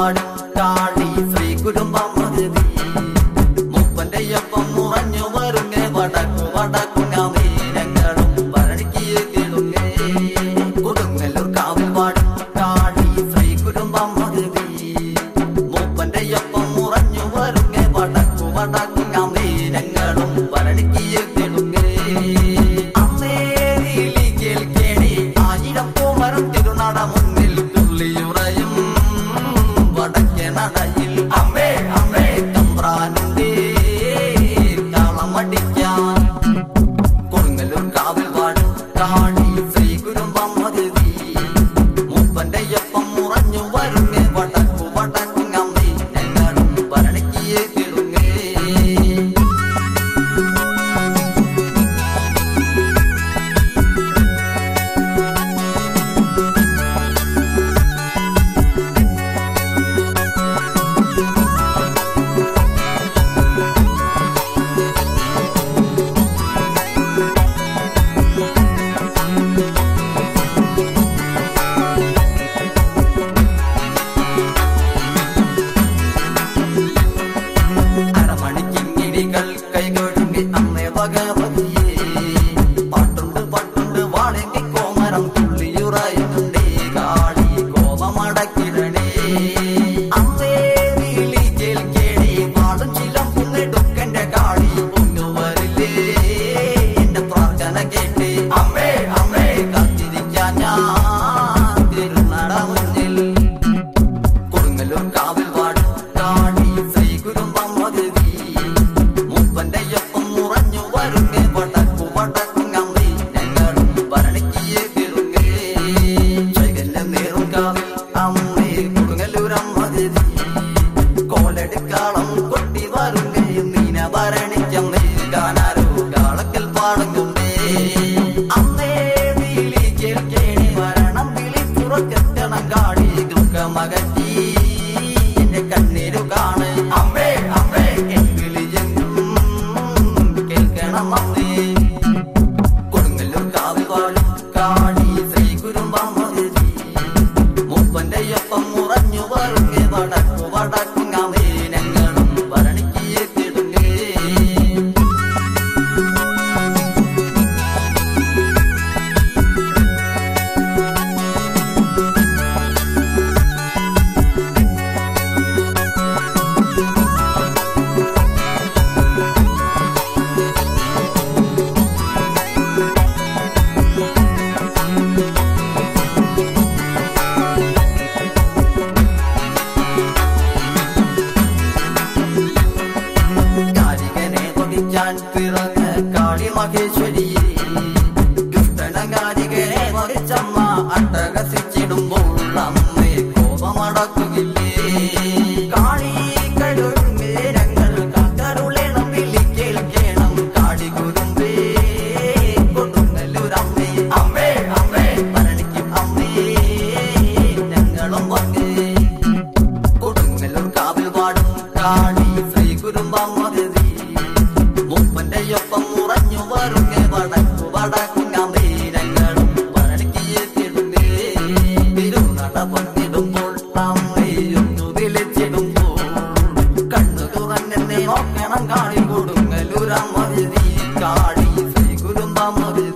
പാടും കാളി ശ്രീ കുടുംബം മതി മുപ്പന്റെയൊപ്പം മുറഞ്ഞു വരുങ്ങേ വടക്കു വടക്കു നവീനങ്ങളും ഭരണിക്ക് കിളുങ്ങേ കൊടുങ്ങല്ലൂർ കാവിൽ പാടും കാളി ശ്രീ കുടുംബം മതി മുപ്പന്റെയൊപ്പം മുറഞ്ഞു വരുങ്ങേ വടക്കു വടക്കു നവീനങ്ങളും ഭരണിക്ക് കിളുങ്ങേ അമ്മേരിലി കേൾക്കേണി ആയിരം പൂമരം തിരുനട മുന്നിൽ തുള്ളിയുറയും വടക്കേ നടയിൽ അമ്മേ അമ്മേ തമ്പ്രാനുണ്ടേ കളമടിക്കാൻ കൊടുങ്ങല്ലൂർ കാവിൽ പാടും കാളി ശ്രീ കുടുംബം മതി മുപ്പന്റെയൊപ്പം മുറഞ്ഞു വരുങ്ങേ വടക്കു വടക്കു അമ്മേ ഞങ്ങളും ഭരണിക്ക് കിളുങ്ങേ കൈകൊഴുങ്ങി അമ്മേ ഭഗവതിയേ പാട്ടുണ്ട് പാട്ടുണ്ട് വാളെങ്കി കോമരം തുള്ളിയുറയുന്നുണ്ടേ കാളി കോപമടക്കിടണേ അമ്മേ വിളി കേൾക്കേണേ വാളും ചിലമ്പുന്നെടുക്കന്റെ കാളി പൊന്നുവരില്ലേ എന്റെ പ്രാർത്ഥന കേട്ടേ അമ്മേ അമ്മേ കാത്തിരിക്കാൻ ഞാൻ തിരുനട മുന്നിൽ കൊടുങ്ങല്ലൂർ കാവിൽ പാടും കാളി ശ്രീ കുടുംബം മതി മുപ്പന്റെയൊപ്പം മുറഞ്ഞു വരുങ്ങേ വടക്കു വടക്കു അമ്മേ ഞങ്ങളും ഭരണിക്ക് കിളുങ്ങേ ചൈതന്യം നേറും കാവിൽ അമ്മേ കൊടുങ്ങല്ലൂരമ്മ കോലടിക്കാളം കൊട്ടി വരുങ്ങേ മീന ഭരണിക്കമ്മേ കാണാരോ കാളക്കൽ പാടുങ്ങുന്നേ അമ്മേ വിളി കേൾക്കേണേ വരണം വിളി തുറക്കെത്തണം കാളി ദുഃഖമകറ്റി എന്റെ കണ്ണീരു കാണ് അമ്മേ അമ്മേ എൻ വിളിയെന്നും കേൾക്കണം അമ്മേ കൊടുങ്ങല്ലൂർ കാവിൽ പാടും കാളി ശ്രീ കുടുംബം മതി മുപ്പന്റെയൊപ്പം മുറഞ്ഞു വരുങ്ങേ വടക്കു വടക്കു അമ്മേ ഞങ്ങളും ഭരണിക്ക് കിളുങ്ങേ കാരികനെ പിറന്ന കാളി മഹേശ്വരിയെ ദുഷ്ടനകാരികനെ വഹിച്ചമ്മ അട്ടഹസിച്ചിടുമ്പോൾ അമ്മേ കോപമടക്കുകില്ലേ കാളി കഴുങ്ങേ ഞങ്ങൾ കാക്കരുളേണം വിളി കേൾക്കേണം കാളി കുരുമ്പേ കൊടുങ്ങല്ലൂരമ്മേ അമ്മേ അമ്മേ ഭരണിക്കും അമ്മേ ഞങ്ങളും വന്നേ കൊടുങ്ങല്ലൂർ കാവിൽ പാടും കാളി ശ്രീ കുടുംബം മതി മുപ്പന്റെയൊപ്പം മുറഞ്ഞു വരുങ്ങേ വടക്കു വടക്കു അമ്മേ ഞങ്ങളും ഭരണിക്ക് കിളുങ്ങേ തിരുനട പൊന്നിടുമ്പോൾ അമ്മയൊന്നു വിളിച്ചിടുമ്പോൾ കണ്ണു തുറന്നെന്നെ നോക്കണം കാളി കൊടുങ്ങല്ലൂരമ്മ കാളി ശ്രീ കുടുംബം മതി